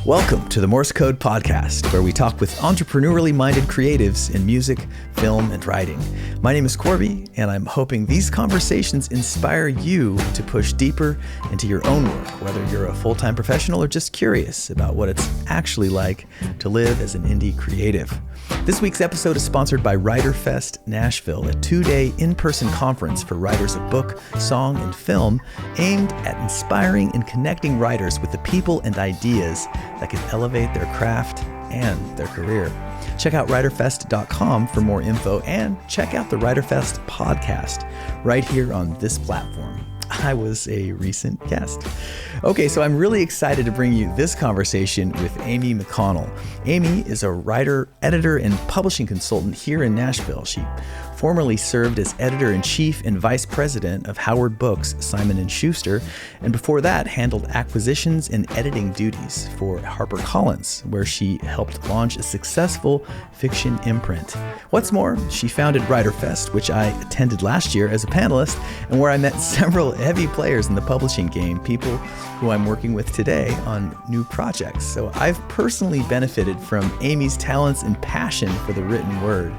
Welcome to the Morse Code Podcast, where we talk with entrepreneurially minded creatives in music, film, and writing. My name is Corby, and I'm hoping these conversations inspire you to push deeper into your own work, whether you're a full-time professional or just curious about what it's actually like to live as an indie creative. This week's episode is sponsored by WriterFest Nashville, a 2-day in-person conference for writers of book, song, and film aimed at inspiring and connecting writers with the people and ideas that can elevate their craft and their career. Check out writerfest.com for more info and check out the WriterFest podcast right here on this platform. I was a recent guest. Okay, so I'm really excited to bring you this conversation with Amy McConnell. Amy is a writer, editor, and publishing consultant here in Nashville. She formerly served as editor-in-chief and vice president of Howard Books, Simon & Schuster, and before that handled acquisitions and editing duties for HarperCollins, where she helped launch a successful fiction imprint. What's more, she founded WriterFest, which I attended last year as a panelist, and where I met several heavy players in the publishing game, people who I'm working with today on new projects. So I've personally benefited from Amy's talents and passion for the written word.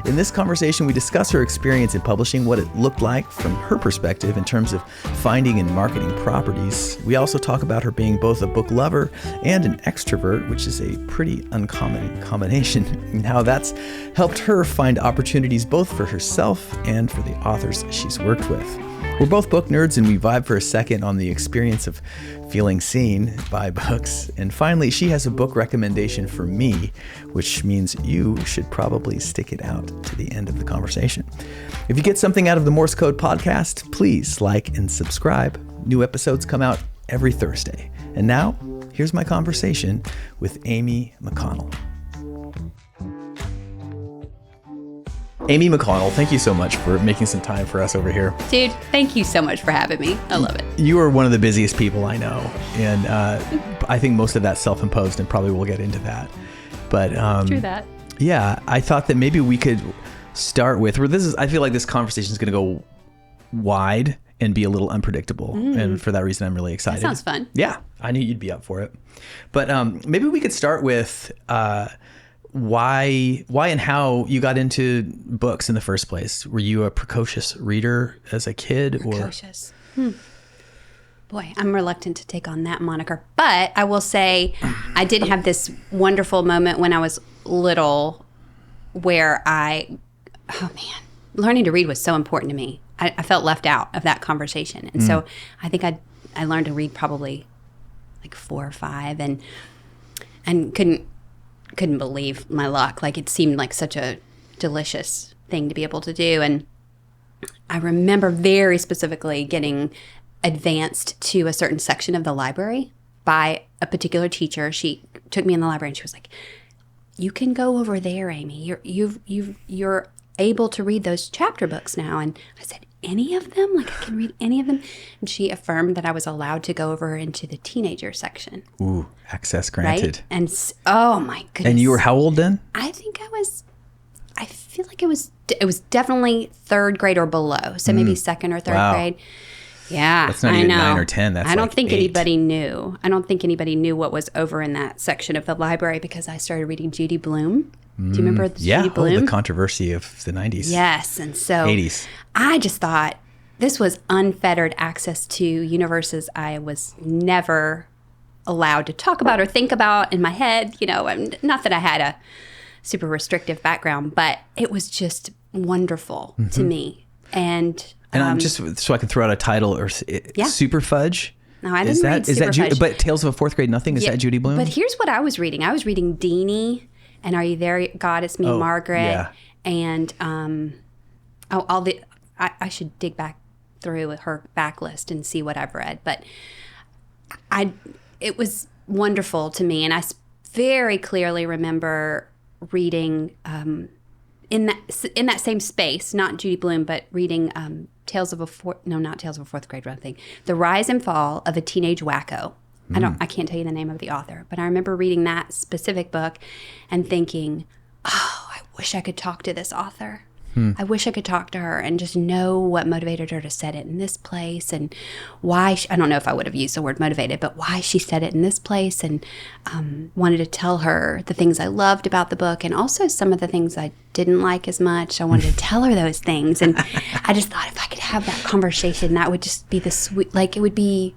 In this conversation, we discuss her experience in publishing, what it looked like from her perspective in terms of finding and marketing properties. We also talk about her being both a book lover and an extrovert, which is a pretty uncommon combination, and how that's helped her find opportunities both for herself and for the authors she's worked with. We're both book nerds, and we vibe for a second on the experience of feeling seen by books. And finally, she has a book recommendation for me, which means you should probably stick it out to the end of the conversation. If you get something out of the Morse Code Podcast, please like and subscribe. New episodes come out every Thursday. And now, here's my conversation with Amy McConnell. Amy McConnell, thank you so much for making some time for us over here. Dude, thank you so much for having me. I love it. You are one of the busiest people I know, and I think most of that's self-imposed, and probably we'll get into that. But True that. Yeah, I thought that maybe we could start with where this is. I feel like this conversation is going to go wide and be a little unpredictable, and for that reason, I'm really excited. That sounds fun. Yeah, I knew you'd be up for it. But maybe we could start with why and how you got into books in the first place. Were you a precocious reader as a kid? Precocious. Boy, I'm reluctant to take on that moniker. But I will say I did have this wonderful moment when I was little where learning to read was so important to me. I felt left out of that conversation. And so I think I learned to read probably like 4 or 5 and couldn't believe my luck. Like, it seemed like such a delicious thing to be able to do. And I remember very specifically getting advanced to a certain section of the library by a particular teacher. She took me in the library and she was like, "You can go over there, Amy. You're able to read those chapter books now." And I said, "Any of them? Like, I can read any of them?" And she affirmed that I was allowed to go over into the teenager section. Ooh, access granted. Right? And oh my goodness. And you were how old then? I feel like it was definitely 3rd grade or below. So maybe 2nd or 3rd grade. Yeah, that's not even 9 or 10. That's I don't like think 8. anybody knew. I don't think anybody knew what was over in that section of the library because I started reading Judy Blume. Do you remember Judy Blume? The controversy of the 90s. Yes, and so 80s. I just thought this was unfettered access to universes I was never allowed to talk about or think about in my head. You know, not that I had a super restrictive background, but it was just wonderful to me. And I'm just so I can throw out a title or Super Fudge. No, I didn't read Super Fudge. But Tales of a Fourth Grade Nothing, is that Judy Blume? But here's what I was reading. I was reading Deanie and Are You There, God, It's Me, Margaret. Yeah. And I should dig back through her backlist and see what I've read. But it was wonderful to me. And I very clearly remember reading in that same space, not Judy Blume, but reading not Tales of a Fourth Grade Nothing, The Rise and Fall of a Teenage Wacko. I can't tell you the name of the author, but I remember reading that specific book and thinking, oh, I wish I could talk to this author. I wish I could talk to her and just know what motivated her to set it in this place and why. I don't know if I would have used the word motivated, but why she set it in this place, and wanted to tell her the things I loved about the book and also some of the things I didn't like as much. I wanted to tell her those things. And I just thought if I could have that conversation, that would just be the sweet, like it would be,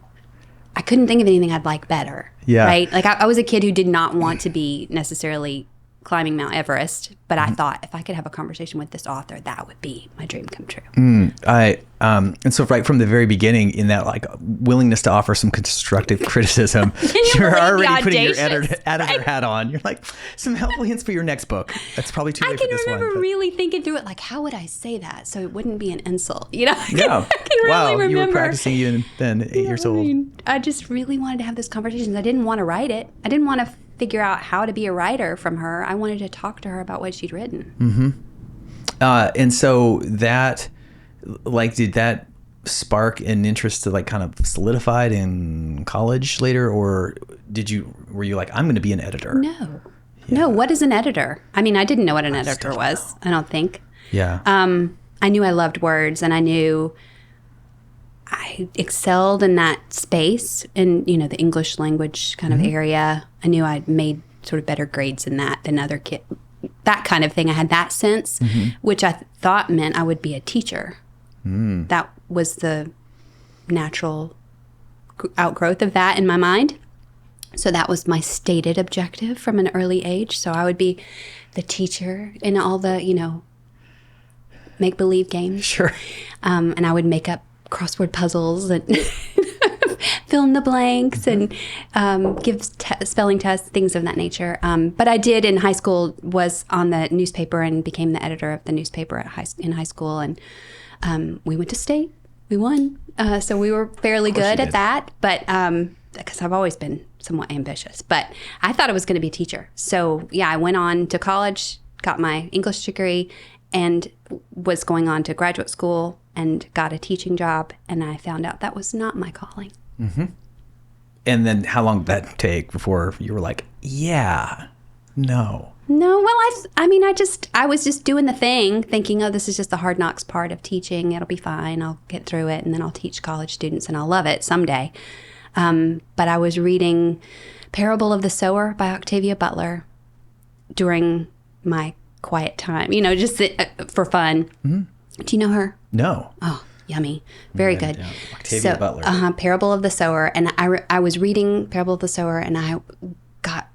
I couldn't think of anything I'd like better. Yeah. Right? Like I was a kid who did not want to be necessarily climbing Mount Everest, but I thought if I could have a conversation with this author, that would be my dream come true. And so right from the very beginning, in that like willingness to offer some constructive criticism, you're already putting your editor hat on. You're like, some helpful hints for your next book. That's probably too late for this one. I can remember really thinking through it, like, how would I say that so it wouldn't be an insult? You know, I can really remember. You were practicing even then, 8 years old. I just really wanted to have this conversation. I didn't want to write it. I didn't want to figure out how to be a writer from her. I wanted to talk to her about what she'd written. Mm-hmm. And so that, like, did that spark an interest to like kind of solidified in college later, or were you like, I'm going to be an editor? No. Yeah. No. What is an editor? I mean, I didn't know what an editor was. I don't think. Yeah. I knew I loved words, and I knew I excelled in that space in, the English language kind of area. I knew I'd made sort of better grades in that than other kids. That kind of thing. I had that sense, which I thought meant I would be a teacher. That was the natural outgrowth of that in my mind. So that was my stated objective from an early age. So I would be the teacher in all the, make-believe games. Sure. And I would make up crossword puzzles and fill in the blanks and give spelling tests, things of that nature. But I did in high school, was on the newspaper and became the editor of the newspaper in high school. And we went to state. We won. So we were fairly good at that. But because I've always been somewhat ambitious. But I thought I was going to be a teacher. So, yeah, I went on to college, got my English degree, and was going on to graduate school and got a teaching job. And I found out that was not my calling. Mm-hmm. And then how long did that take before you were like, yeah, no? No, well, I was just doing the thing, thinking, oh, this is just the hard knocks part of teaching. It'll be fine. I'll get through it, and then I'll teach college students, and I'll love it someday. But I was reading Parable of the Sower by Octavia Butler during my quiet time, just for fun. Mm-hmm. Do you know her? No. Oh, yummy. Very good. Yeah. Octavia Butler. Parable of the Sower. And I was reading Parable of the Sower, and I got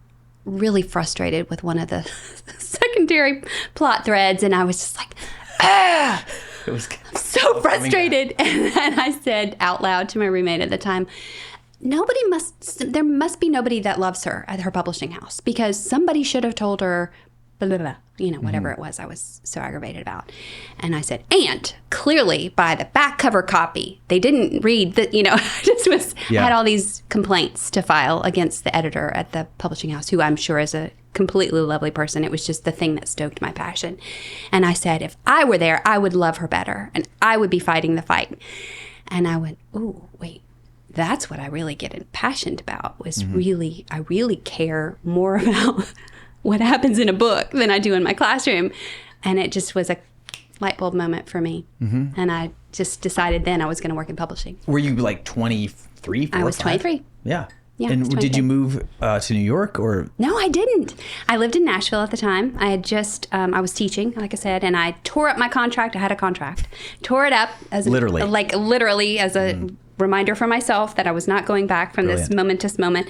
really frustrated with one of the secondary plot threads, and I was just like, I'm so frustrated. And then I said out loud to my roommate at the time, there must be nobody that loves her at her publishing house, because somebody should have told her, blah, blah, blah, whatever it was I was so aggravated about. And I said, and clearly by the back cover copy, they didn't read that, I had all these complaints to file against the editor at the publishing house, who I'm sure is a completely lovely person. It was just the thing that stoked my passion. And I said, if I were there, I would love her better, and I would be fighting the fight. And I went, ooh, wait. That's what I really get impassioned about, was I really care more about what happens in a book than I do in my classroom. And it just was a light bulb moment for me. Mm-hmm. And I just decided then I was going to work in publishing. Were you like 23? I was 23. Yeah. Yeah. And did you move to New York or? No, I didn't. I lived in Nashville at the time. I had just, I was teaching, like I said, and I tore up my contract. I had a contract. Tore it up as literally as a reminder for myself that I was not going back from this momentous moment.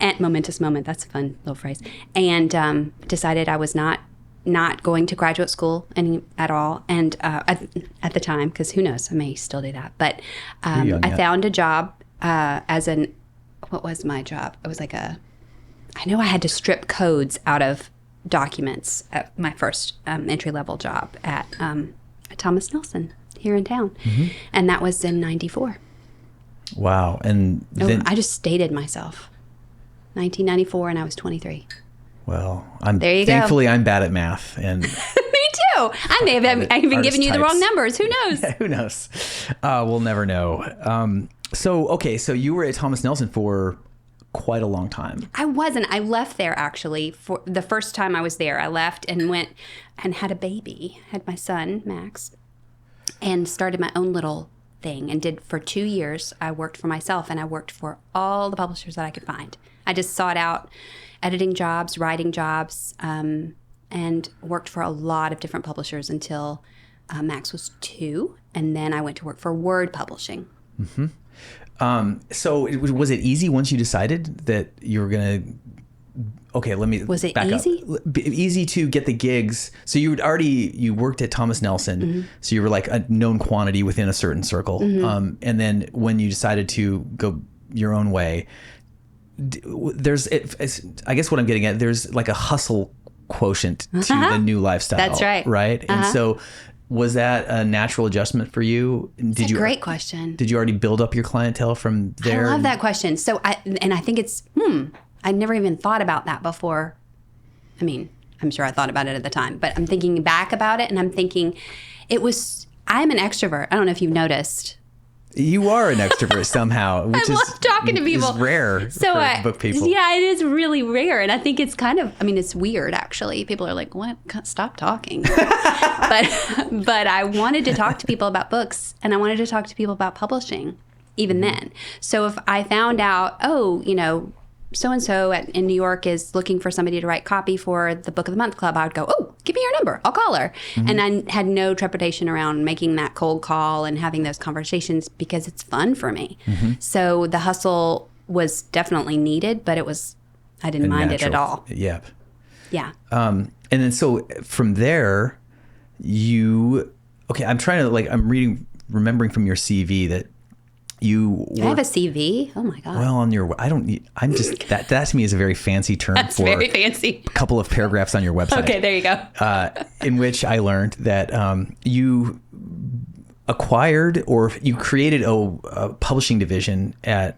And momentous moment, that's a fun little phrase. And decided I was not going to graduate school at all. And at the time, because who knows, I may still do that. But I found a job what was my job? It was I know I had to strip codes out of documents at my first entry-level job at Thomas Nelson here in town. Mm-hmm. And that was in 94. Wow. And then I just stated myself. 1994, and I was 23. Well, thankfully I'm bad at math, and me too. I may have even given you the wrong numbers. Who knows? Yeah, who knows? We'll never know. So you were at Thomas Nelson for quite a long time. I wasn't. I left there actually for the first time I was there. I left and went and had a baby, had my son, Max, and started my own little thing and did for 2 years. I worked for myself and I worked for all the publishers that I could find. I just sought out editing jobs, writing jobs, and worked for a lot of different publishers until Max was 2. And then I went to work for Word Publishing. So was it easy once you decided that you were going to, okay, let me Was it back easy? up. Easy to get the gigs. So you worked at Thomas Nelson. So you were like a known quantity within a certain circle. And then when you decided to go your own way, I guess what I'm getting at, there's like a hustle quotient to the new lifestyle. That's right. Right. And so was that a natural adjustment for you? It's a great question. Did you already build up your clientele from there? I love that question. So I think it's, I never even thought about that before. I mean, I'm sure I thought about it at the time, but I'm thinking back about it and I'm thinking I'm an extrovert. I don't know if you've noticed. You are an extrovert somehow, which I love talking to people. is rare for book people. Yeah, it is really rare. And I think it's it's weird actually. People are like, what? Stop talking. but I wanted to talk to people about books and I wanted to talk to people about publishing even then. So if I found out, so-and-so in New York is looking for somebody to write copy for the Book of the Month Club, I would go, oh, give me your number. I'll call her. And I had no trepidation around making that cold call and having those conversations because it's fun for me. So the hustle was definitely needed, but I didn't mind it at all. Yep. Yeah. And then so from there, I'm remembering from your CV that you I have a CV? Oh my God. Well, that to me is a very fancy term. That's for very fancy. A couple of paragraphs on your website. Okay, there you go. In which I learned that you acquired or you created a publishing division at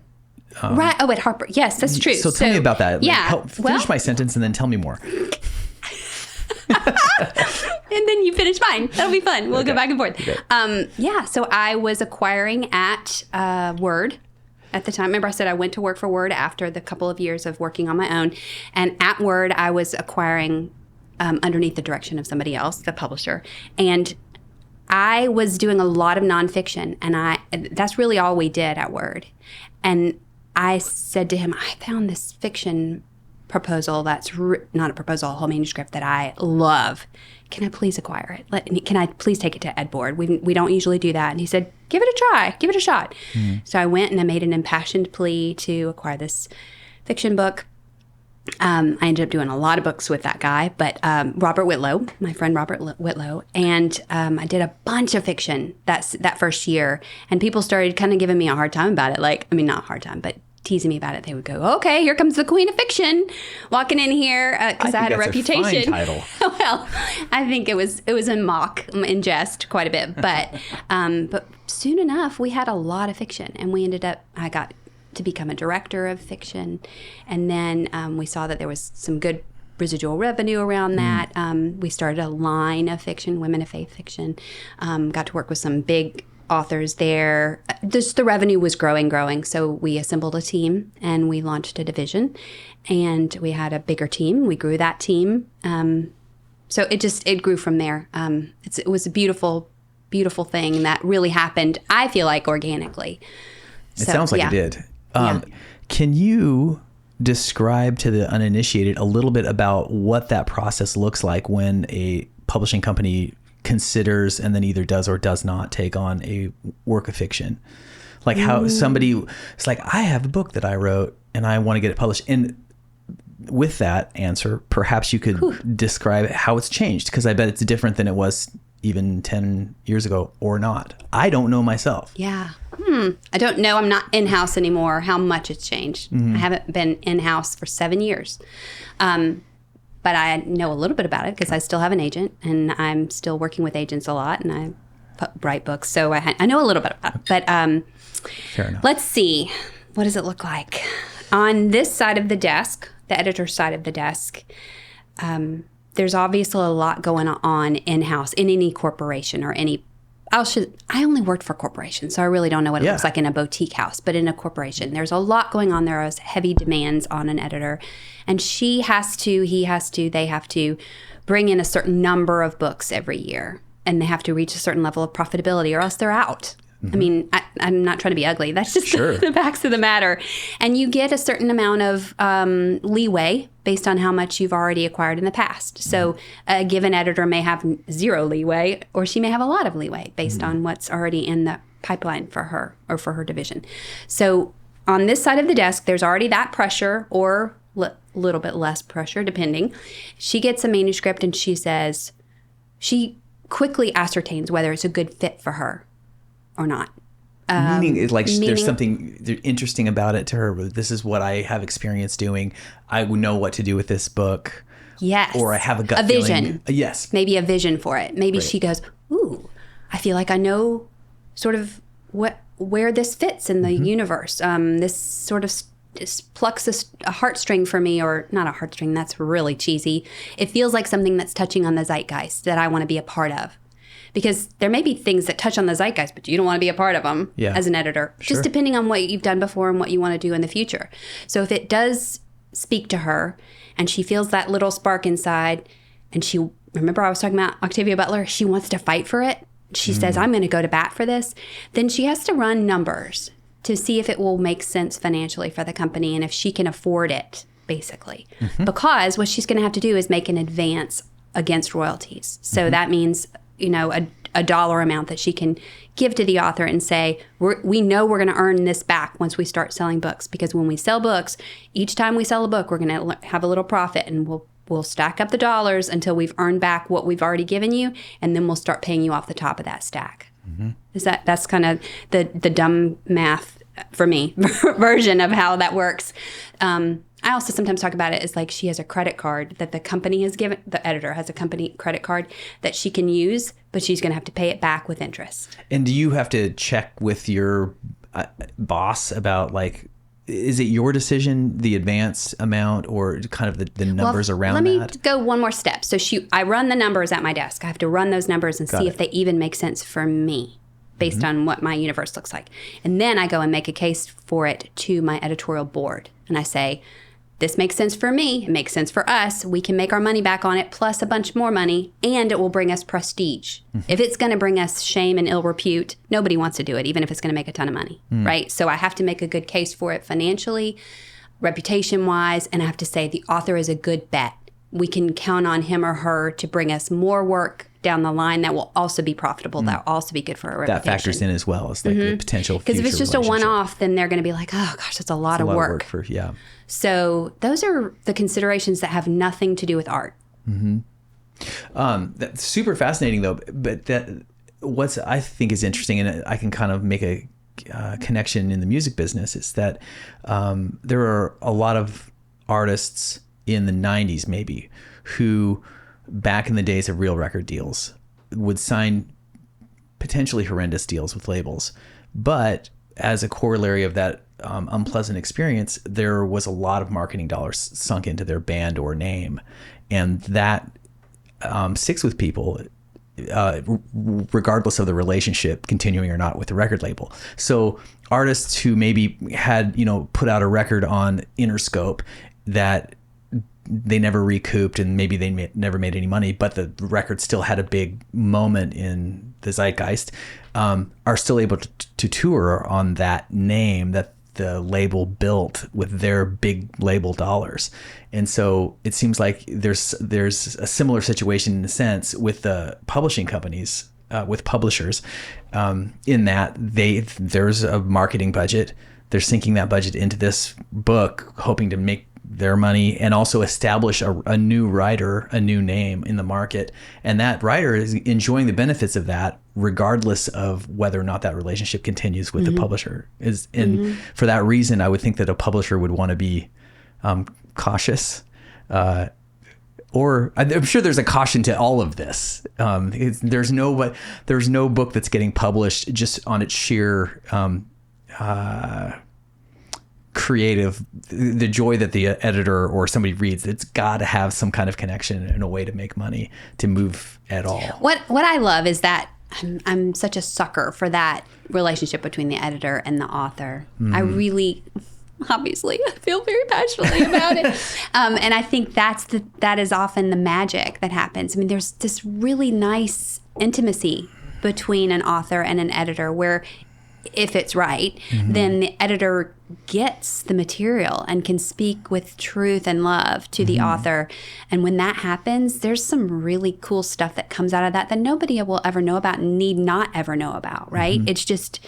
right. Oh, at Harper. Yes, that's true. So tell me about that. Yeah. Finish my sentence and then tell me more. And then you finish mine. That'll be fun. We'll go back and forth. Okay. So I was acquiring at Word at the time. Remember I said I went to work for Word after the couple of years of working on my own. And at Word, I was acquiring underneath the direction of somebody else, the publisher. And I was doing a lot of nonfiction. And that's really all we did at Word. And I said to him, I found this fiction proposal that's not a proposal, a whole manuscript that I love. Can I please acquire it? Can I please take it to Ed Board? We don't usually do that. And he said, give it a try, give it a shot. So I went and I made an impassioned plea to acquire this fiction book. I ended up doing a lot of books with that guy, but Robert Whitlow, my friend Robert Whitlow, and I did a bunch of fiction that first year, and people started kind of giving me a hard time about it. Not hard time, but teasing me about it. They would go, okay, here comes the queen of fiction walking in here, because I had a reputation. A fine title. Well, I think it was in mock, in jest quite a bit, but soon enough we had a lot of fiction, and I got to become a director of fiction, and then we saw that there was some good residual revenue around that. We started a line of fiction, women of faith fiction. Got to work with some big authors there. The revenue was growing. So we assembled a team and we launched a division, and we had a bigger team. We grew that team. So it grew from there. It was a beautiful, beautiful thing that really happened, I feel like, organically. It sounds like it did. Can you describe to the uninitiated a little bit about what that process looks like when a publishing company considers and then either does or does not take on a work of fiction? Like how somebody is like, I have a book that I wrote and I want to get it published. And with that answer, perhaps you could describe how it's changed, because I bet it's different than it was even 10 years ago or not. I don't know myself. Yeah. I don't know. I'm not in-house anymore, how much it's changed. I haven't been in-house for 7 years. But I know a little bit about it because I still have an agent, and I'm still working with agents a lot, and I write books. So I know a little bit about it. But fair enough. Let's see. What does it look like? On this side of the desk, the editor's side of the desk, there's obviously a lot going on in-house in any corporation or any I only worked for corporations, so I really don't know what it looks like in a boutique house. But in a corporation, there's a lot going on. There are heavy demands on an editor. And he has to, they have to bring in a certain number of books every year. And they have to reach a certain level of profitability or else they're out. I mean, I'm not trying to be ugly. That's just the facts of the matter. And you get a certain amount of leeway based on how much you've already acquired in the past. So a given editor may have zero leeway, or she may have a lot of leeway based on what's already in the pipeline for her or for her division. So on this side of the desk, there's already that pressure or a little bit less pressure, depending. She gets a manuscript and she says, she quickly ascertains whether it's a good fit for her or not. Meaning, like, there's something interesting about it to her. This is what I have experience doing. I know what to do with this book. Yes. Or I have a gut vision. feeling. Yes. Maybe a vision for it. Maybe she goes, ooh, I feel like I know sort of where this fits in the universe. This sort of plucks a heartstring for me, or not a heartstring, that's really cheesy. It feels like something that's touching on the zeitgeist that I want to be a part of. Because there may be things that touch on the zeitgeist, but you don't want to be a part of them as an editor, just depending on what you've done before and what you want to do in the future. So if it does speak to her and she feels that little spark inside, and remember I was talking about Octavia Butler, she wants to fight for it. She says, I'm going to go to bat for this. Then she has to run numbers to see if it will make sense financially for the company and if she can afford it, basically. Because what she's going to have to do is make an advance against royalties. So that means a dollar amount that she can give to the author and say, we know we're going to earn this back once we start selling books. Because when we sell books, each time we sell a book, we're going to have a little profit, and we'll stack up the dollars until we've earned back what we've already given you, and then we'll start paying you off the top of that stack. That's kind of the dumb math for me version of how that works. I also sometimes talk about it as like she has a credit card that the company has given, the editor has a company credit card that she can use, but she's going to have to pay it back with interest. And do you have to check with your boss about, like, is it your decision, the advance amount, or kind of the numbers around that? Let me go one more step. So I run the numbers at my desk. I have to run those numbers and see if they even make sense for me based on what my universe looks like. And then I go and make a case for it to my editorial board. And I say, this makes sense for me. It makes sense for us. We can make our money back on it, plus a bunch more money, and it will bring us prestige. If it's going to bring us shame and ill repute, nobody wants to do it, even if it's going to make a ton of money, right? So I have to make a good case for it financially, reputation-wise, and I have to say the author is a good bet. We can count on him or her to bring us more work down the line that will also be profitable, that will also be good for our reputation. That factors in as well as like the potential future. Because if it's just a one-off, then they're going to be like, oh gosh, that's a lot of work. So those are the considerations that have nothing to do with art. That's super fascinating though. But what I think is interesting, and I can kind of make a connection in the music business, is that there are a lot of artists in the 90s maybe who, back in the days of real record deals, would sign potentially horrendous deals with labels. But as a corollary of that unpleasant experience, there was a lot of marketing dollars sunk into their band or name. And that sticks with people regardless of the relationship continuing or not with the record label. So artists who maybe had, put out a record on Interscope that they never recouped, and maybe they never made any money, but the record still had a big moment in the zeitgeist, are still able to tour on that name that the label built with their big label dollars. And so it seems like there's a similar situation in a sense with the publishing companies, with publishers, in that there's a marketing budget. They're sinking that budget into this book, hoping to make their money and also establish a new writer, a new name in the market. And that writer is enjoying the benefits of that regardless of whether or not that relationship continues with the publisher. And for that reason, I would think that a publisher would want to be cautious. Or I'm sure there's a caution to all of this. There's no book that's getting published just on its sheer creative, the joy that the editor or somebody reads. It's got to have some kind of connection and a way to make money to move at all. What I love is that I'm such a sucker for that relationship between the editor and the author. I really, obviously, I feel very passionately about it. And I think that is often the magic that happens. I mean, there's this really nice intimacy between an author and an editor where if it's right, then the editor gets the material and can speak with truth and love to the author. And when that happens, there's some really cool stuff that comes out of that nobody will ever know about and need not ever know about, right? It's just,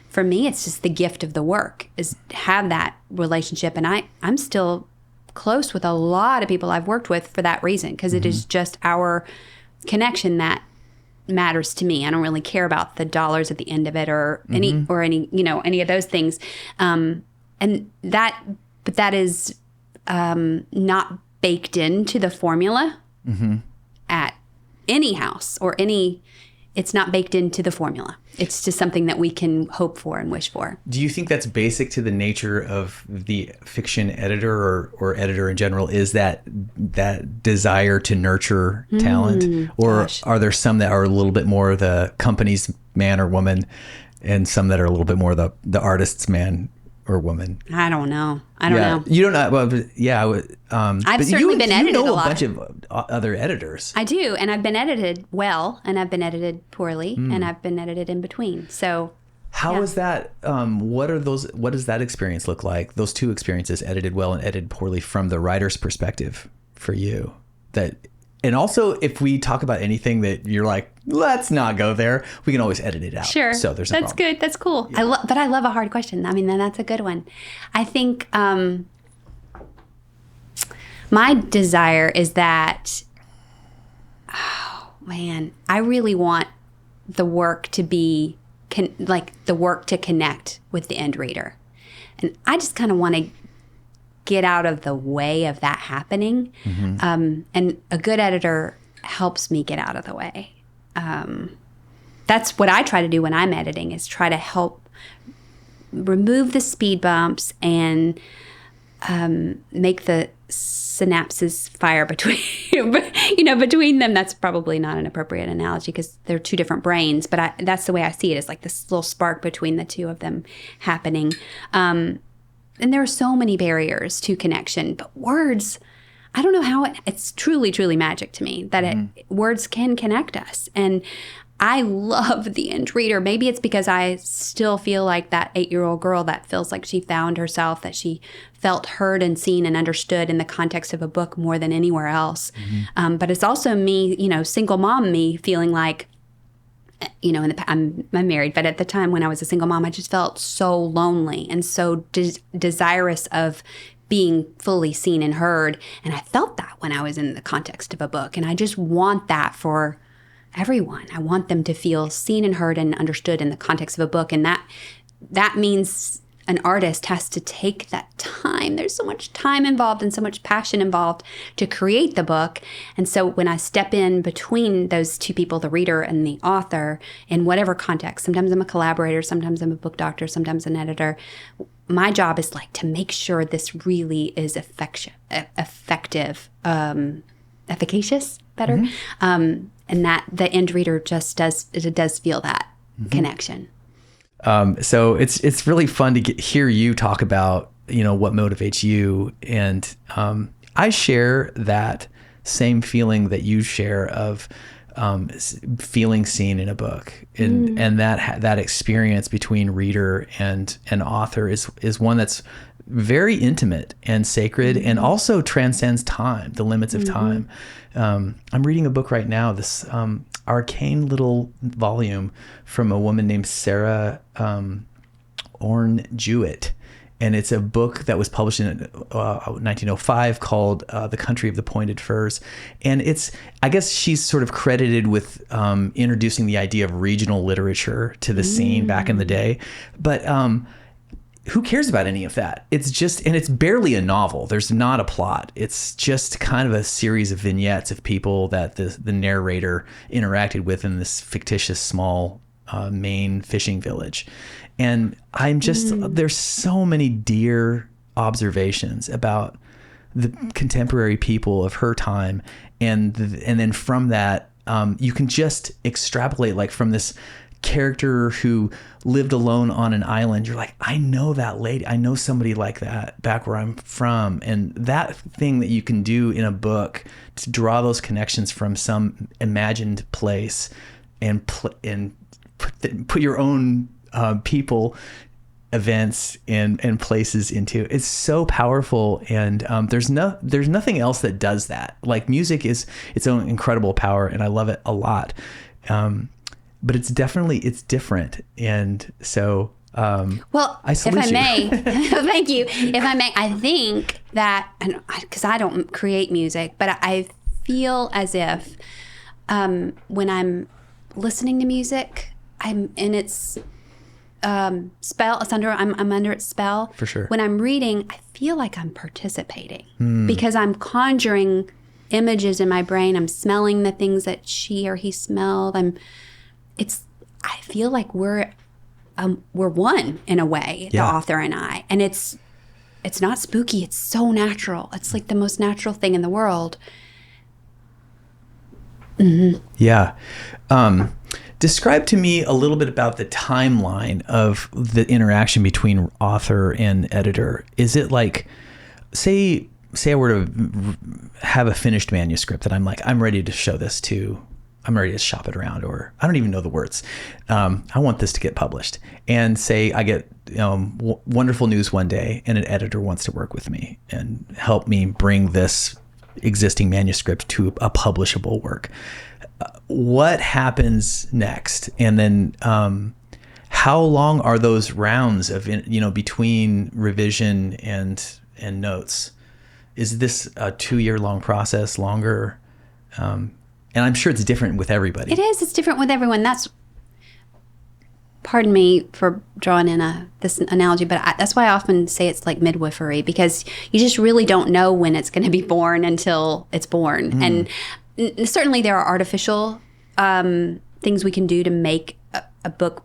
for me, it's just the gift of the work is have that relationship. And I'm still close with a lot of people I've worked with for that reason, because it is just our connection that matters to me. I don't really care about the dollars at the end of it or any of those things. But that is not baked into the formula at any house or it's not baked into the formula. It's just something that we can hope for and wish for. Do you think that's basic to the nature of the fiction editor or editor in general, is that desire to nurture talent? Or gosh. Are there some that are a little bit more the company's man or woman and some that are a little bit more the artist's man or woman? I don't know. I don't know. You don't know. Well, yeah. I've certainly been edited a lot. You know a bunch of other editors. I do. And I've been edited well, and I've been edited poorly, and I've been edited in between. So how is that? What does that experience look like? Those two experiences, edited well and edited poorly, from the writer's perspective for you. And also, if we talk about anything that you're like, let's not go there, we can always edit it out. Sure. So there's no That's problem. good. That's cool. Yeah. But I love a hard question. I mean, then that's a good one. I think my desire is that, oh man, I really want the work to be the work to connect with the end reader. And I just kind of want to get out of the way of that happening. And a good editor helps me get out of the way. That's what I try to do when I'm editing, is try to help remove the speed bumps and make the synapses fire between them. That's probably not an appropriate analogy because they're two different brains, but that's the way I see it, is like this little spark between the two of them happening. And there are so many barriers to connection, but words, I don't know how it's truly, truly magic to me that words can connect us. And I love the end reader. Maybe it's because I still feel like that 8-year-old girl that feels like she found herself, that she felt heard and seen and understood in the context of a book more than anywhere else. But it's also me, single mom me feeling like, I'm married, but at the time when I was a single mom, I just felt so lonely and so desirous of being fully seen and heard. And I felt that when I was in the context of a book. And I just want that for everyone. I want them to feel seen and heard and understood in the context of a book. And that means an artist has to take that time. There's so much time involved and so much passion involved to create the book. And so when I step in between those two people, the reader and the author, in whatever context, sometimes I'm a collaborator, sometimes I'm a book doctor, sometimes an editor. My job is to make sure this really is effective, efficacious, better. And that the end reader just does feel that connection. So it's really fun to hear you talk about, what motivates you. And I share that same feeling that you share of feeling seen in a book. And that experience between reader and author is one that's very intimate and sacred and also transcends time, the limits of time. I'm reading a book right now, this arcane little volume from a woman named Sarah Orne Jewett. And it's a book that was published in 1905 called The Country of the Pointed Firs. And I guess she's sort of credited with introducing the idea of regional literature to the scene back in the day. But who cares about any of that? It's barely a novel. There's not a plot. It's just kind of a series of vignettes of people that the narrator interacted with in this fictitious small Maine fishing village. And I'm just, there's so many dear observations about the contemporary people of her time. And then from that, you can just extrapolate, like, from this character who lived alone on an island. You're like, I know that lady. I know somebody like that back where I'm from. And that thing that you can do in a book to draw those connections from some imagined place and put your own people, events, and places into, it's so powerful. And there's nothing else that does that. Like, music is its own incredible power, and I love it a lot. But it's different. And so, well, I salute if I may, thank you. If I may, I think that, because I don't create music, but I feel as if when I'm listening to music, I'm in its spell. I'm under its spell. For sure. When I'm reading, I feel like I'm participating because I'm conjuring images in my brain. I'm smelling the things that she or he smelled. I feel like we're one in a way, the author and I. And it's not spooky. It's so natural. It's like the most natural thing in the world. Mm-hmm. Yeah. Describe to me a little bit about the timeline of the interaction between author and editor. Is it like, say I were to have a finished manuscript that I'm ready to show this to, I'm ready to shop it around, or I don't even know the words. I want this to get published. And say I get wonderful news one day, and an editor wants to work with me and help me bring this existing manuscript to a publishable work. What happens next? And then how long are those rounds of, between revision and notes? Is this a 2-year long process, longer? And I'm sure it's different with everybody. It is. It's different with everyone. Pardon me for drawing in this analogy, but that's why I often say it's like midwifery, because you just really don't know when it's going to be born until it's born. And certainly there are artificial things we can do to make a book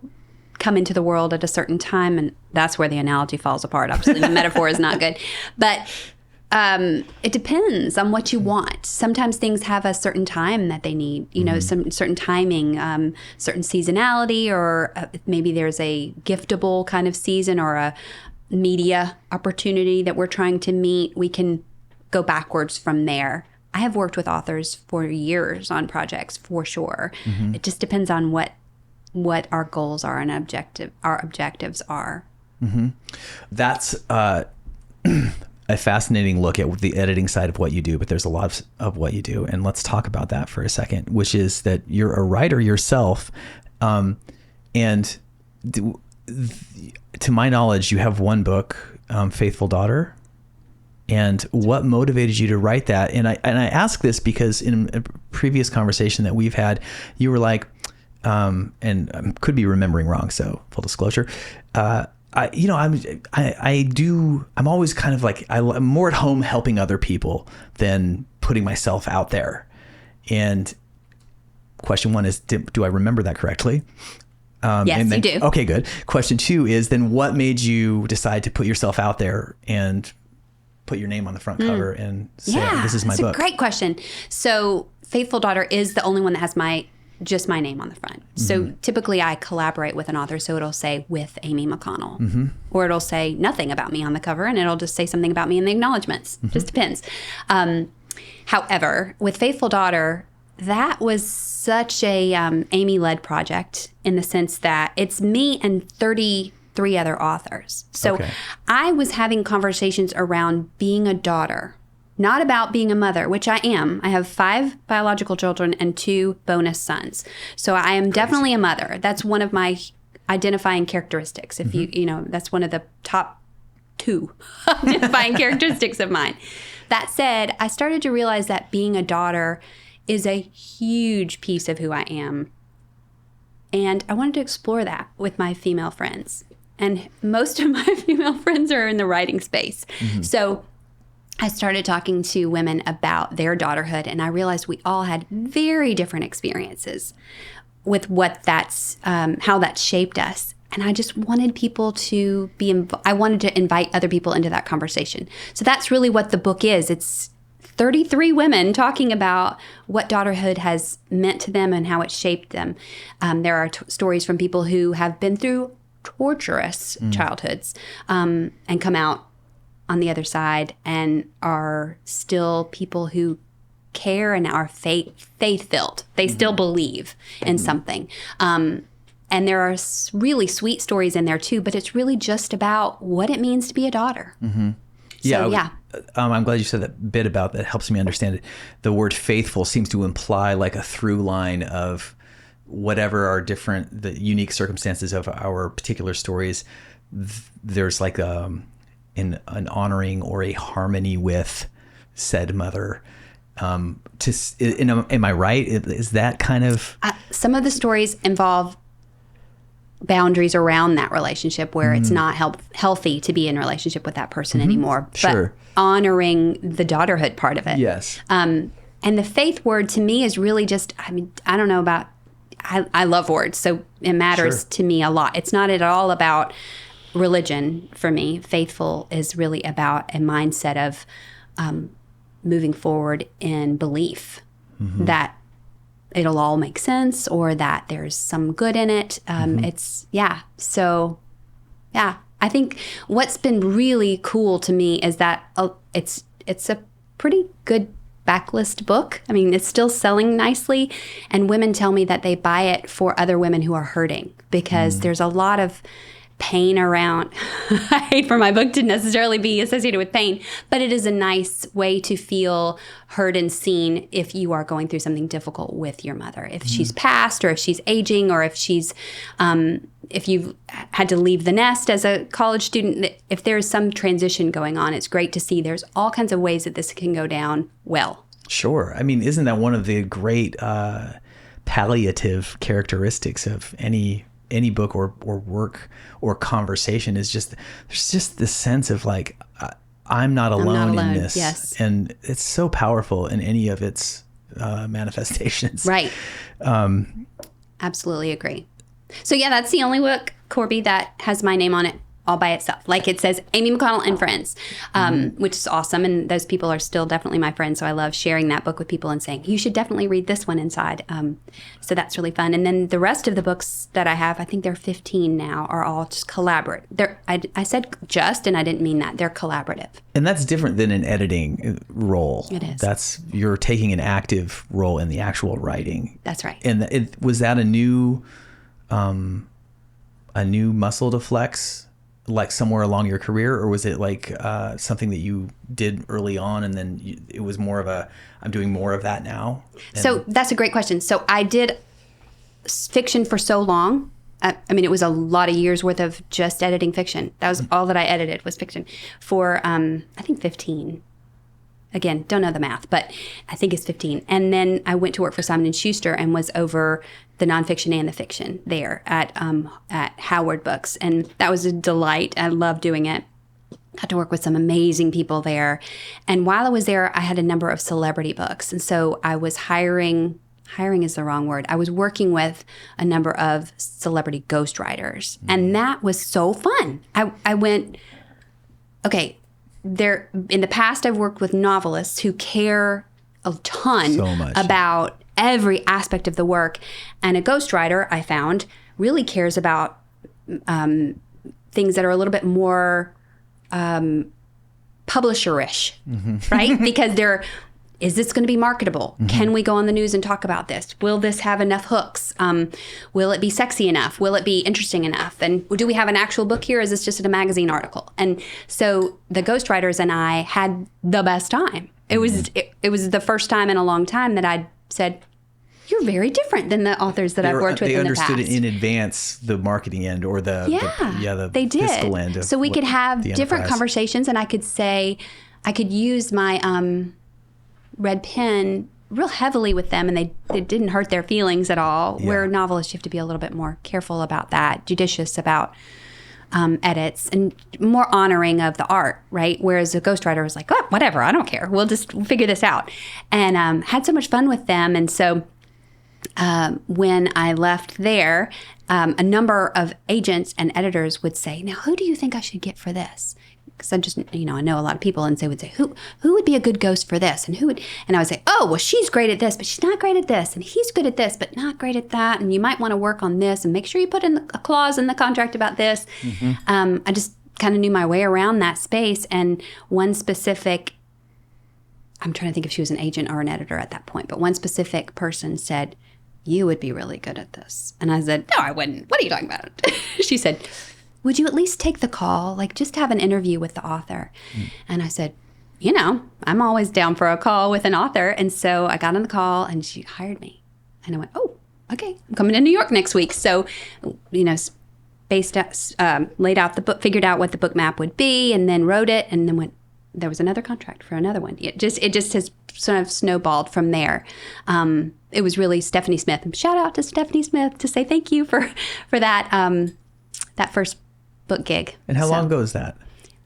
come into the world at a certain time. And that's where the analogy falls apart. Obviously, the metaphor is not good. But it depends on what you want. Sometimes things have a certain time that they need, some certain timing, certain seasonality, or maybe there's a giftable kind of season or a media opportunity that we're trying to meet. We can go backwards from there. I have worked with authors for years on projects, for sure. Mm-hmm. It just depends on what our goals are and our objectives are. Mm-hmm. That's a fascinating look at the editing side of what you do, but there's a lot of what you do. And let's talk about that for a second, which is that you're a writer yourself. And to my knowledge, you have one book, Faithful Daughter. And what motivated you to write that? And I ask this because in a previous conversation that we've had, you were like, and I could be remembering wrong, so full disclosure, I'm always kind of like, I'm more at home helping other people than putting myself out there. And question one is, do I remember that correctly? Yes, you do. Okay, good. Question two is, then what made you decide to put yourself out there and put your name on the front cover and say, this is my book? That's a great question. So Faithful Daughter is the only one that has just my name on the front. So typically I collaborate with an author, so it'll say with Amy McConnell, or it'll say nothing about me on the cover, and it'll just say something about me in the acknowledgments. Just depends. However, with Faithful Daughter, that was such a Amy-led project in the sense that it's me and 33 other authors. So I was having conversations around being a daughter, not about being a mother, which I am. I have 5 biological children and 2 bonus sons. So I am definitely a mother. That's one of my identifying characteristics. If that's one of the top 2 identifying characteristics of mine. That said, I started to realize that being a daughter is a huge piece of who I am. And I wanted to explore that with my female friends. And most of my female friends are in the writing space. So I started talking to women about their daughterhood, and I realized we all had very different experiences with how that shaped us. And I just wanted people I wanted to invite other people into that conversation. So that's really what the book is. It's 33 women talking about what daughterhood has meant to them and how it shaped them. There are stories from people who have been through torturous childhoods and come out on the other side and are still people who care and are faith-filled. They still believe in something. And there are really sweet stories in there too, but it's really just about what it means to be a daughter. I'm glad you said that bit about that. Helps me understand it. The word faithful seems to imply like a through line of whatever are the unique circumstances of our particular stories. There's like an honoring or a harmony with said mother. Am I right? Is that kind of... some of the stories involve boundaries around that relationship where it's not healthy to be in a relationship with that person anymore. Sure. But honoring the daughterhood part of it. Yes. And the faith word to me is really just, I don't know about... I love words, so it matters to me a lot. It's not at all about religion for me. Faithful is really about a mindset of moving forward in belief that it'll all make sense or that there's some good in it. So I think what's been really cool to me is that it's a pretty good backlist book. I mean, it's still selling nicely, and women tell me that they buy it for other women who are hurting because there's a lot of pain around. I hate for my book to necessarily be associated with pain, but it is a nice way to feel heard and seen if you are going through something difficult with your mother. If she's passed, or if she's aging, or if she's if you've had to leave the nest as a college student, if there's some transition going on, it's great to see there's all kinds of ways that this can go down well. Sure. I mean, isn't that one of the great palliative characteristics of any book or work or conversation is just, there's just this sense of like, I'm not alone in this. Yes. And it's so powerful in any of its manifestations. Right. Absolutely agree. So yeah, that's the only book, Corby, that has my name on it all by itself. Like it says Amy McConnell and Friends, which is awesome. And those people are still definitely my friends. So I love sharing that book with people and saying, you should definitely read this one inside. So that's really fun. And then the rest of the books that I have, I think there are 15 now, are all just collaborative. I said just, and I didn't mean that. They're collaborative. And that's different than an editing role. It is. You're taking an active role in the actual writing. That's right. And was that a new muscle to flex, like somewhere along your career, or was it like something that you did early on and then it was more of I'm doing more of that now? So that's a great question. So I did fiction for so long. I mean, it was a lot of years worth of just editing fiction. That was all that I edited was fiction for, I think 15. Again, don't know the math, but I think it's 15. And then I went to work for Simon & Schuster and was over the nonfiction and the fiction there at Howard Books. And that was a delight. I loved doing it. Got to work with some amazing people there. And while I was there, I had a number of celebrity books. And so I was hiring is the wrong word. I was working with a number of celebrity ghostwriters. And that was so fun. I went, okay, in the past, I've worked with novelists who care a ton about every aspect of the work. And a ghostwriter, I found, really cares about things that are a little bit more publisher-ish, right? Because is this going to be marketable? Can we go on the news and talk about this? Will this have enough hooks? Will it be sexy enough? Will it be interesting enough? And do we have an actual book here? Or is this just a magazine article? And so the ghostwriters and I had the best time. It was the first time in a long time that I'd said, you're very different than the authors that I've worked with in the past. They understood in advance the marketing end or the they did. fiscal end. Of so we could have different enterprise. Conversations, and I could use my red pen real heavily with them, and it didn't hurt their feelings at all. Yeah. Where novelists, you have to be a little bit more careful about that, judicious about edits, and more honoring of the art, right? Whereas a ghostwriter was like, oh, whatever, I don't care. We'll figure this out. And had so much fun with them. And so when I left there, a number of agents and editors would say, now, who do you think I should get for this? because I just, I know a lot of people, and they would say, who would be a good ghost for this? And and I would say, oh, well, she's great at this, but she's not great at this. And he's good at this, but not great at that. And you might want to work on this and make sure you put in a clause in the contract about this. I just kind of knew my way around that space. And one specific, I'm trying to think if she was an agent or an editor at that point, but one specific person said, you would be really good at this. And I said, no, I wouldn't. What are you talking about? She said, would you at least take the call? Like, just have an interview with the author. And I said, I'm always down for a call with an author. And so I got on the call and she hired me. And I went, oh, okay, I'm coming to New York next week. So, laid out the book, figured out what the book map would be, and then wrote it, and then there was another contract for another one. It just has sort of snowballed from there. It was really Stephanie Smith. Shout out to Stephanie Smith to say thank you for that that first book gig. And how long ago was that?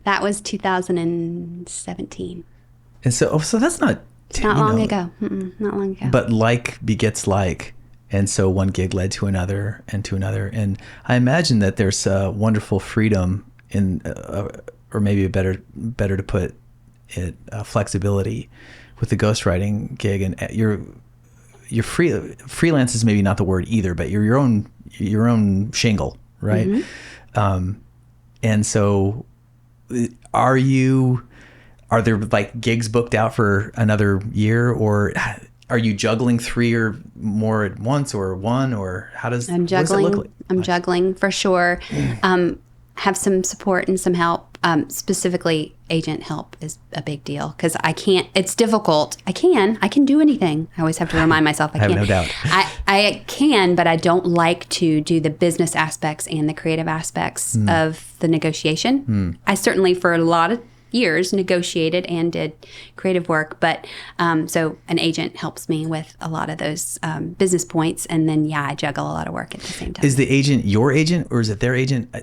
That was 2017. And so that's not... Not long ago. Not long ago. But like begets like. And so one gig led to another and to another. And I imagine that there's a wonderful freedom in, or maybe better to put it, flexibility with the ghostwriting gig. And you're freelance is maybe not the word either, but you're your own shingle, right? And so are there like gigs booked out for another year, or are you juggling 3 or more at once, or one, or what does it look like? I'm juggling for sure. Have some support and some help. Specifically, agent help is a big deal because it's difficult. I can do anything. I always have to remind myself I can. I have no doubt. I can, but I don't like to do the business aspects and the creative aspects of the negotiation. I certainly, for a lot of years, negotiated and did creative work, but so an agent helps me with a lot of those business points, and then I juggle a lot of work at the same time. Is the agent your agent, or is it their agent?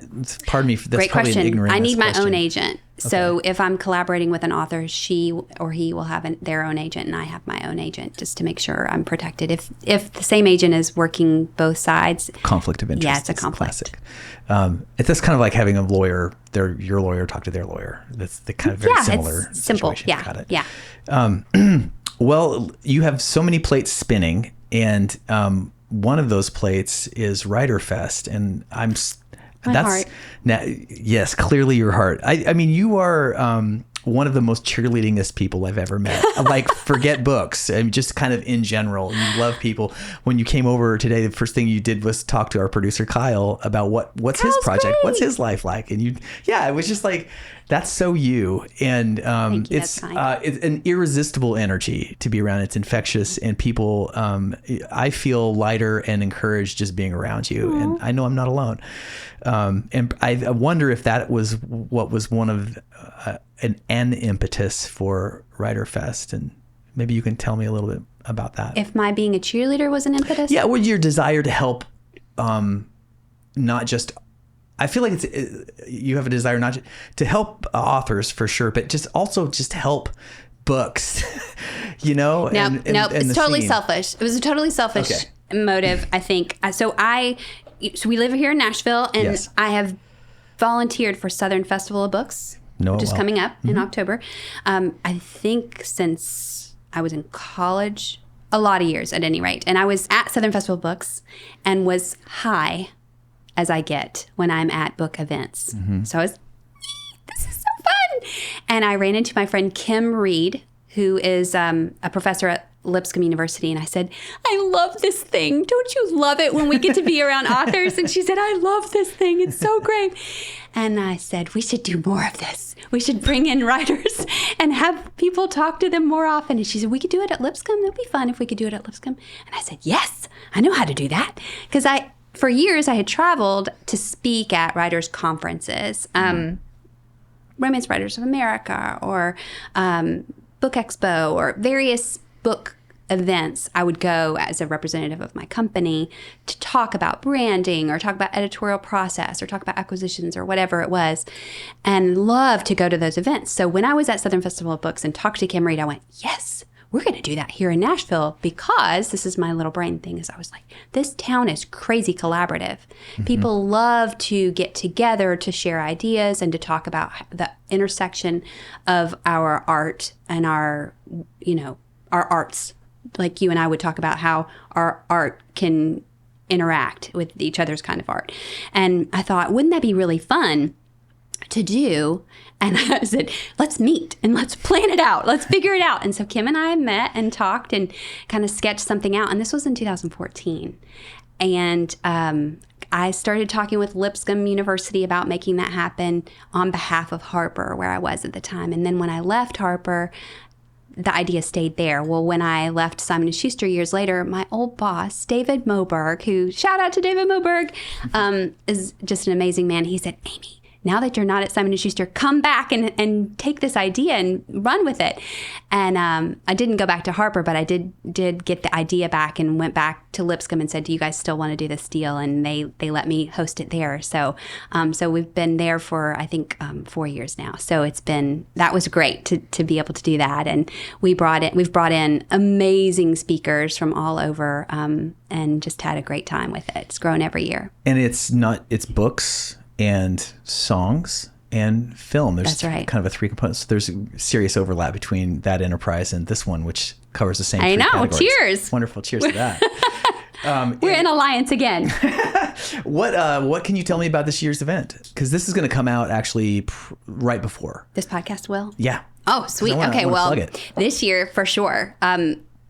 Pardon me, that's Great probably question. an ignorant I need my question. own agent. So if I'm collaborating with an author, she or he will have their own agent, and I have my own agent, just to make sure I'm protected. If the same agent is working both sides, conflict of interest. Yeah, it's a conflict. Classic. It's kind of like having a lawyer. Your lawyer talk to their lawyer. That's the kind of very similar. It's simple. Situation. Yeah, Got it. Yeah. Well, you have so many plates spinning, and one of those plates is Writer Fest, and heart. Now, yes, clearly your heart. I mean, you are one of the most cheerleadingest people I've ever met. Like, forget books, and just kind of in general. You love people. When you came over today, the first thing you did was talk to our producer Kyle about what's his project, great. what's his life like, and it was just like, that's so you. And it's an irresistible energy to be around. It's infectious, and people, I feel lighter and encouraged just being around you. Aww. And I know I'm not alone. And I wonder if that was what was one of an impetus for Writer Fest, and maybe you can tell me a little bit about that. If my being a cheerleader was an impetus? Yeah, or your desire to help, not just. I feel like you have a desire not to help authors for sure, but just help books, No, and it's totally scene. Selfish. It was a totally selfish motive, I think. So we live here in Nashville, and Yes. I have volunteered for Southern Festival of Books, which is coming up in October. I think since I was in college, a lot of years at any rate. And I was at Southern Festival of Books and was high as I get when I'm at book events. So I was, this is so fun. And I ran into my friend Kim Reed, who is a professor at Lipscomb University. And I said, I love this thing. Don't you love it when we get to be around authors? And she said, I love this thing. It's so great. And I said, we should do more of this. We should bring in writers and have people talk to them more often. And she said, we could do it at Lipscomb. That'd be fun if we could do it at Lipscomb. And I said, yes, I know how to do that. Because for years, I had traveled to speak at writers' conferences, Romance Writers of America, or Book Expo, or various book events. I would go as a representative of my company to talk about branding, or talk about editorial process, or talk about acquisitions, or whatever it was, and love to go to those events. So when I was at Southern Festival of Books and talked to Kim Reed, I went, yes, we're going to do that here in Nashville because this is my little brain thing. Is I was like, this town is crazy collaborative. People love to get together to share ideas and to talk about the intersection of our art and our arts. Like you and I would talk about how our art can interact with each other's kind of art. And I thought, wouldn't that be really fun to do? And I said, let's meet and let's plan it out. Let's figure it out. And so Kim and I met and talked and kind of sketched something out. And this was in 2014. And I started talking with Lipscomb University about making that happen on behalf of Harper, where I was at the time. And then when I left Harper, the idea stayed there. Well, when I left Simon & Schuster years later, my old boss, David Moberg, who, shout out to David Moberg, is just an amazing man. He said, Amy, now that you're not at Simon & Schuster, come back and take this idea and run with it. And I didn't go back to Harper, but I did get the idea back and went back to Lipscomb and said, do you guys still want to do this deal? And they let me host it there. So we've been there for, I think, 4 years now. So that was great to be able to do that. And we've brought in amazing speakers from all over and just had a great time with it. It's grown every year. And it's books and songs and film. There's That's right. kind of a 3 components. So there's a serious overlap between that enterprise and this one, which covers the same. I know. Categories. Cheers. Wonderful. Cheers to that. We're in alliance again. What can you tell me about this year's event? Because this is going to come out actually right before. This podcast will? Yeah. Oh, sweet. Okay. Well, this year for sure.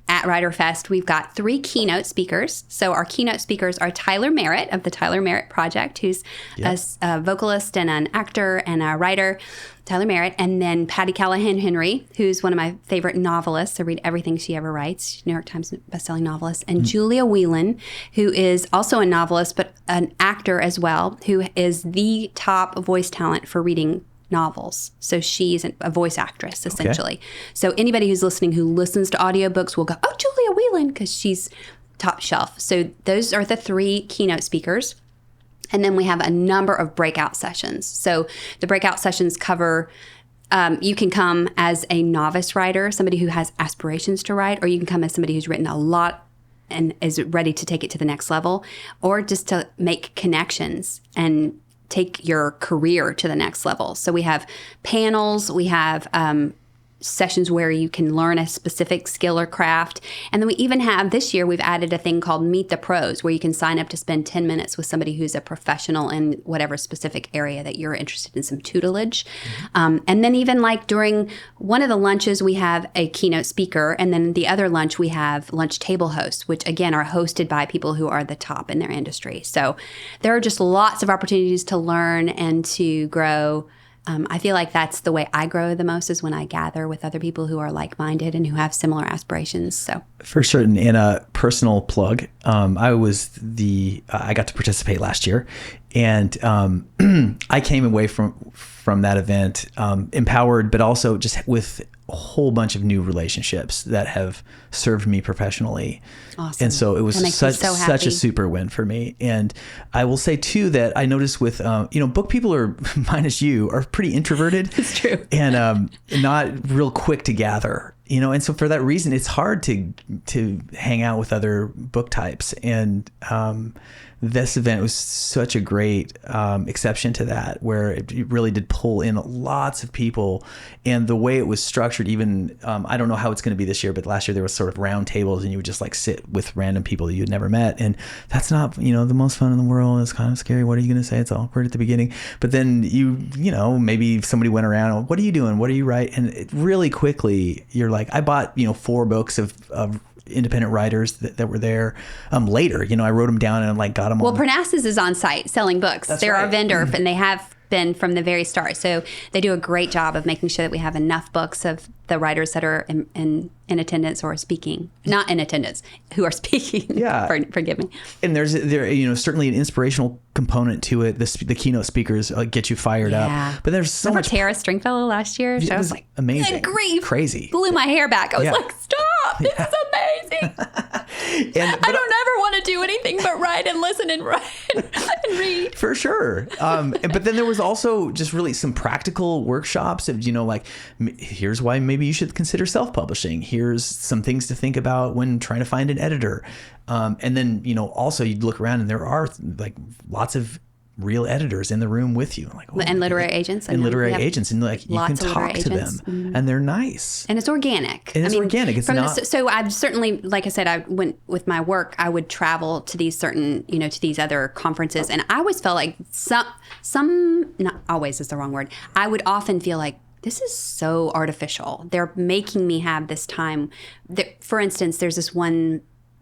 At Writer Fest, we've got 3 keynote speakers. So our keynote speakers are Tyler Merritt of the Tyler Merritt Project, who's a vocalist and an actor and a writer, Tyler Merritt, and then Patty Callahan Henry, who's one of my favorite novelists. I read everything she ever writes, New York Times bestselling novelist, and Julia Whelan, who is also a novelist, but an actor as well, who is the top voice talent for reading novels. So she's a voice actress, essentially. Okay. So anybody who's listening who listens to audiobooks will go, oh, Julia Whelan, because she's top shelf. So those are the 3 keynote speakers. And then we have a number of breakout sessions. So the breakout sessions cover, you can come as a novice writer, somebody who has aspirations to write, or you can come as somebody who's written a lot and is ready to take it to the next level, or just to make connections and take your career to the next level. So we have panels, we have sessions where you can learn a specific skill or craft. And then we even have, this year, we've added a thing called Meet the Pros, where you can sign up to spend 10 minutes with somebody who's a professional in whatever specific area that you're interested in, some tutelage. And then even like during one of the lunches, we have a keynote speaker. And then the other lunch, we have lunch table hosts, which again are hosted by people who are the top in their industry. So there are just lots of opportunities to learn and to grow. I feel like that's the way I grow the most, is when I gather with other people who are like-minded and who have similar aspirations. So for certain, in a personal plug, I got to participate last year, and I came away from that event empowered, but also just with a whole bunch of new relationships that have served me professionally. Awesome. And so it was such a super win for me. And I will say too that I noticed with book people are minus you are pretty introverted. It's true. And not real quick to gather. And so for that reason, it's hard to hang out with other book types. And this event was such a great exception to that, where it really did pull in lots of people. And the way it was structured, even, I don't know how it's going to be this year, but last year there was sort of round tables and you would just like sit with random people that you'd never met. And that's not, the most fun in the world. It's kind of scary. What are you going to say? It's awkward at the beginning. But then maybe somebody went around, what are you doing? What are you writing? And it really quickly, you're like, I bought, 4 books of independent writers that were there later. I wrote them down and got them on. Well, Parnassus is on site selling books. They're our vendor, and they have been from the very start. So they do a great job of making sure that we have enough books of the writers that are in attendance or speaking. Not in attendance, who are speaking. Yeah. Forgive me. And there's certainly an inspirational component to it. The keynote speakers get you fired up. But there's so much. Tara Stringfellow last year. So I was like, amazing. Good grief. Crazy. Blew my hair back. I was like, stop. stop. This is amazing. I don't ever want to do anything but write and listen and write and read. For sure. But then there was also just really some practical workshops of, like, here's why maybe you should consider self-publishing. Here's some things to think about when trying to find an editor. And then, also you'd look around and there are like lots of real editors in the room with you, like, and literary agents, and like you can talk to them, and they're nice, and it's organic. Organic. It's not. So I've certainly, like I said, I went with my work. I would travel to these certain, to these other conferences, and I always felt like some not always is the wrong word. I would often feel like, this is so artificial. They're making me have this time. For instance, there's this one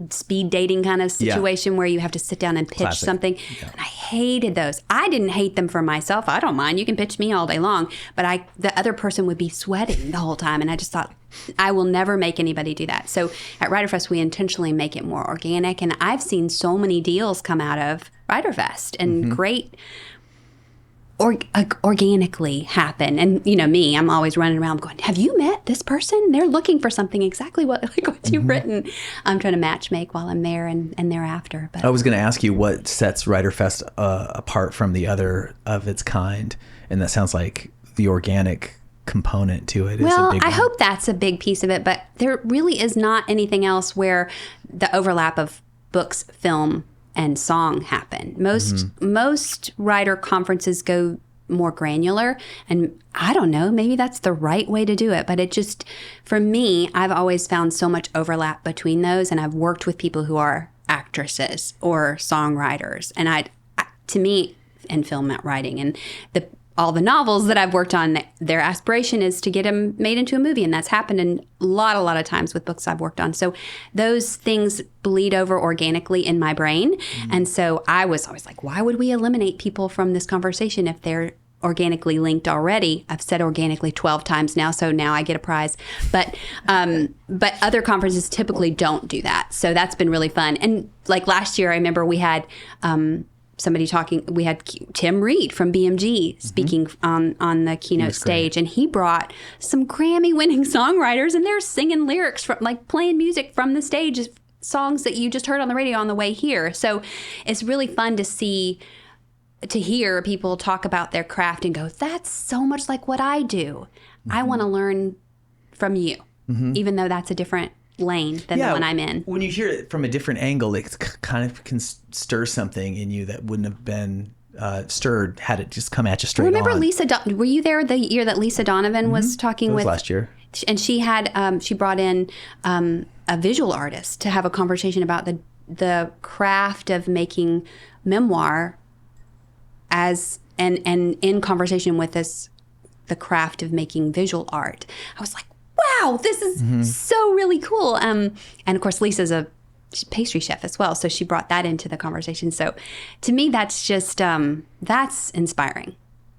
speed dating kind of situation where you have to sit down and pitch something. Yeah. And I hated those. I didn't hate them for myself. I don't mind. You can pitch me all day long. But the other person would be sweating the whole time. And I just thought, I will never make anybody do that. So at WriterFest, we intentionally make it more organic. And I've seen so many deals come out of WriterFest and great organically happen. And me, I'm always running around going, have you met this person? They're looking for something exactly what you've written. I'm trying to match make while I'm there and thereafter. But I was going to ask you what sets WriterFest apart from the other of its kind. And that sounds like the organic component to it is a big one. I hope that's a big piece of it, but there really is not anything else where the overlap of books, film, and song happen. Most writer conferences go more granular, and I don't know, maybe that's the right way to do it, but it just, for me, I've always found so much overlap between those, and I've worked with people who are actresses or songwriters, and to me, in film writing, and all the novels that I've worked on, their aspiration is to get them made into a movie. And that's happened in a lot of times with books I've worked on. So those things bleed over organically in my brain. And so I was always like, why would we eliminate people from this conversation if they're organically linked already? I've said organically 12 times now, so now I get a prize. But other conferences typically don't do that. So that's been really fun. And like last year, I remember we had somebody talking. We had Tim Reed from BMG speaking on the keynote stage, and he brought some Grammy-winning songwriters, and they're singing lyrics from, like, playing music from the stage, songs that you just heard on the radio on the way here. So it's really fun to hear people talk about their craft and go, that's so much like what I do. I want to learn from you, even though that's a different lane than the one I'm in. When you hear it from a different angle, it kind of can stir something in you that wouldn't have been stirred had it just come at you straight on. Remember were you there the year that Lisa Donovan was talking with? Last year. And she had she brought in a visual artist to have a conversation about the craft of making memoir and in conversation with the craft of making visual art. I was like, wow, this is so really cool. And of course, Lisa's a pastry chef as well, so she brought that into the conversation. So to me, that's just, that's inspiring.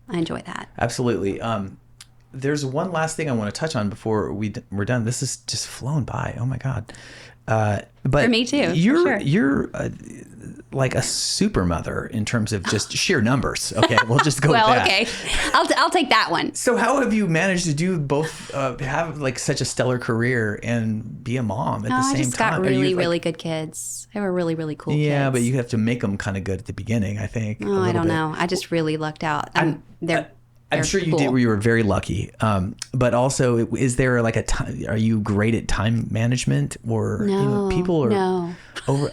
I enjoy that. Absolutely. There's one last thing I want to touch on before we're done. This is just flown by. Oh my God. But for me too. You're like a super mother in terms of just sheer numbers. Okay, we'll just go with that. Okay. I'll take that one. So how have you managed to do both, have like such a stellar career and be a mom at the same time? I just got really good kids. They were really, really cool kids. Yeah, but you have to make them kind of good at the beginning, I think. Oh, I don't know. I just really lucked out. I'm sure you did. You were very lucky. But also, is there like are you great at time management, or people are over?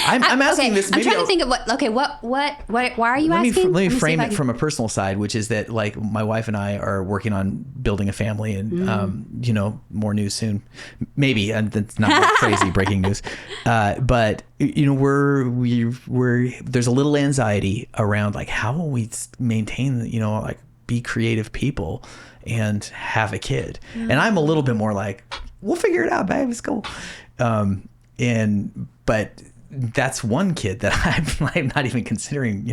I'm asking this. I'm trying to think of what. Okay, what? Why are you asking? Let me frame it from a personal side, which is that, like, my wife and I are working on building a family, and more news soon, maybe. And that's not like crazy breaking news, but we're there's a little anxiety around, like, how will we maintain, like, be creative people and have a kid. And I'm a little bit more like, we'll figure it out, babe. It's cool. But that's one kid that I'm not even considering,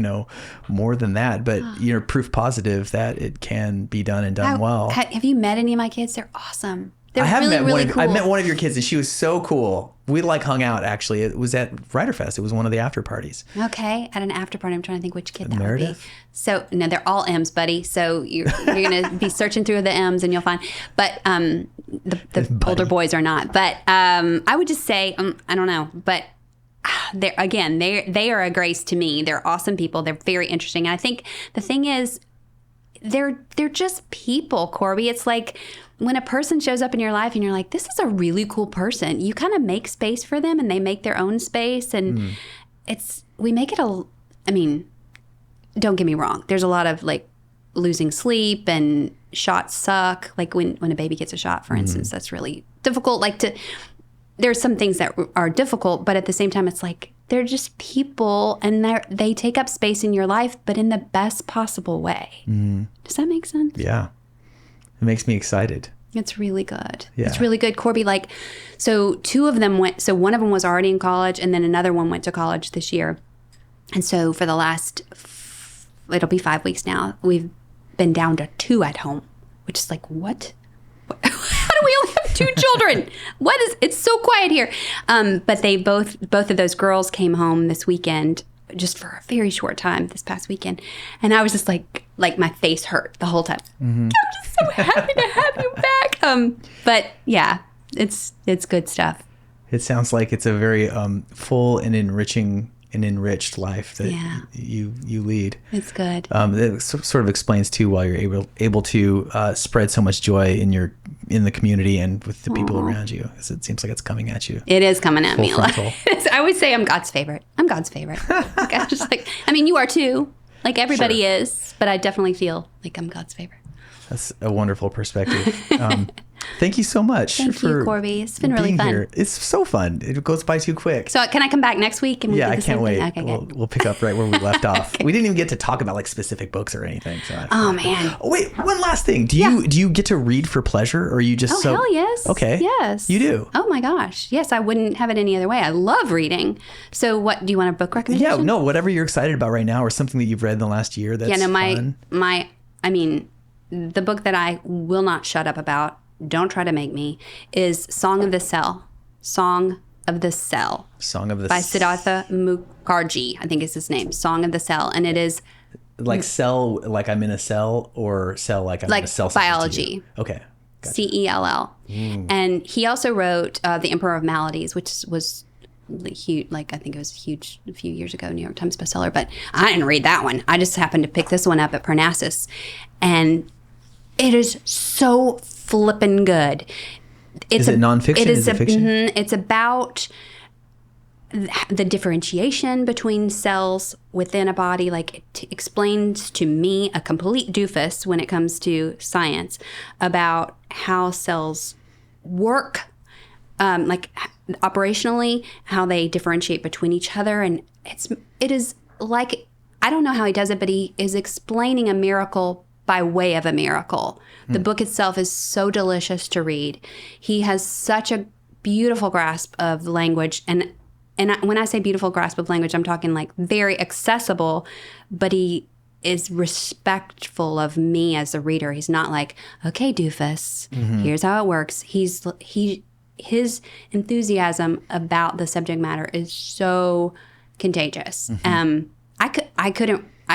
more than that, but proof positive that it can be done and done well. Have you met any of my kids? They're awesome. They're I have really, met really one. cool. I met one of your kids, and she was so cool. We hung out actually. It was at Writerfest. It was one of the after parties. Okay, at an after party. I'm trying to think which kid that Meredith? would be. So no, they're all M's, buddy. So you're gonna be searching through the M's and you'll find. But the older boys are not. But I would just say I don't know. But they are a grace to me. They're awesome people. They're very interesting. And I think the thing is, they're just people, Corby. It's like when a person shows up in your life and you're like, this is a really cool person, you kind of make space for them and they make their own space. And we make it I mean, don't get me wrong. There's a lot of like losing sleep and shots suck. Like when a baby gets a shot, for instance, that's really difficult. There's some things that are difficult, but at the same time, it's like, they're just people and they take up space in your life, but in the best possible way. Does that make sense? Yeah. It makes me excited. It's really good. Yeah. It's really good. Corby, so two of them so one of them was already in college and then another one went to college this year. And so for the last, it'll be 5 weeks now, we've been down to 2 at home, which is like, what? How do we only have 2 children? It's so quiet here. But they both of those girls came home this weekend, just for a very short time this past weekend. And I was just like my face hurt the whole time. I'm just so happy to have you back. But yeah, it's good stuff. It sounds like it's a very full and enriched life that you lead. It's good. It sort of explains too why you're able to spread so much joy in the community and with the people around you. Because it seems like it's coming at you. It is coming at me. Frontal. I would say I'm God's favorite. I'm just you are too. Like everybody is, but I definitely feel like I'm God's favorite. That's a wonderful perspective. Thank you so much. Thank you, Corby. It's been really fun. Here. It's so fun. It goes by too quick. So can I come back next week? And I can't wait. Okay, we'll pick up right where we left off. Okay. We didn't even get to talk about like specific books or anything. So man. Oh, wait, one last thing. Do you get to read for pleasure, or are you just hell yes. Okay. Yes. You do. Oh my gosh. Yes, I wouldn't have it any other way. I love reading. So what do you want a book recommendation? Yeah, no, whatever you're excited about right now, or something that you've read in the last year that's fun. The book that I will not shut up about, don't try to make me, is Song of the Cell. Song of the Cell. By Siddhartha Mukherjee, I think is his name. Song of the Cell. And it is... Like cell, like I'm in a cell, or cell like I'm in a cell? Like biology. Okay. Gotcha. CELL. And he also wrote The Emperor of Maladies, which was huge. I think it was huge a few years ago, New York Times bestseller. But I didn't read that one. I just happened to pick this one up at Parnassus. And it is so flippin' good. Is it nonfiction? Is it fiction? It's about the differentiation between cells within a body. It explains to me, a complete doofus when it comes to science, about how cells work, operationally, how they differentiate between each other. And it is like, I don't know how he does it, but he is explaining a miracle by way of a miracle. The book itself is so delicious to read. He has such a beautiful grasp of language. And when I say beautiful grasp of language, I'm talking very accessible, but he is respectful of me as a reader. He's not like, okay, doofus, here's how it works. His enthusiasm about the subject matter is so contagious.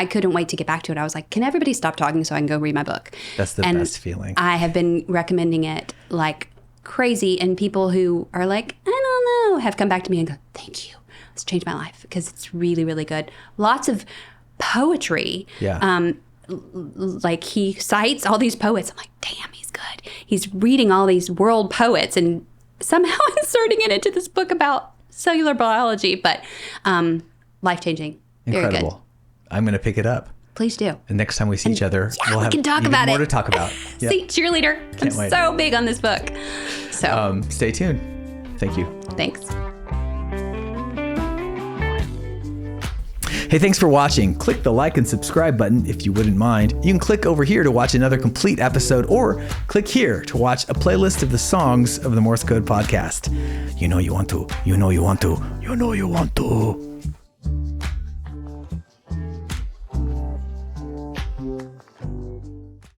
I couldn't wait to get back to it. I was like, can everybody stop talking so I can go read my book? That's the best feeling. I have been recommending it like crazy, and people who are like, I don't know, have come back to me and go, thank you. It's changed my life because it's really, really good. Lots of poetry. Yeah. He cites all these poets. I'm like, damn, he's good. He's reading all these world poets and somehow inserting it into this book about cellular biology, but life-changing. Incredible. Very good. I'm going to pick it up. Please do. And next time we see each other, we'll have we can talk about more it. to talk about. Yep. See, cheerleader. Can't I'm wait. so big on this book. So stay tuned. Thank you. Thanks. Hey, thanks for watching. Click the like and subscribe button if you wouldn't mind. You can click over here to watch another complete episode, or click here to watch a playlist of the songs of the Morse Code podcast. You know you want to. You know you want to. You know you want to.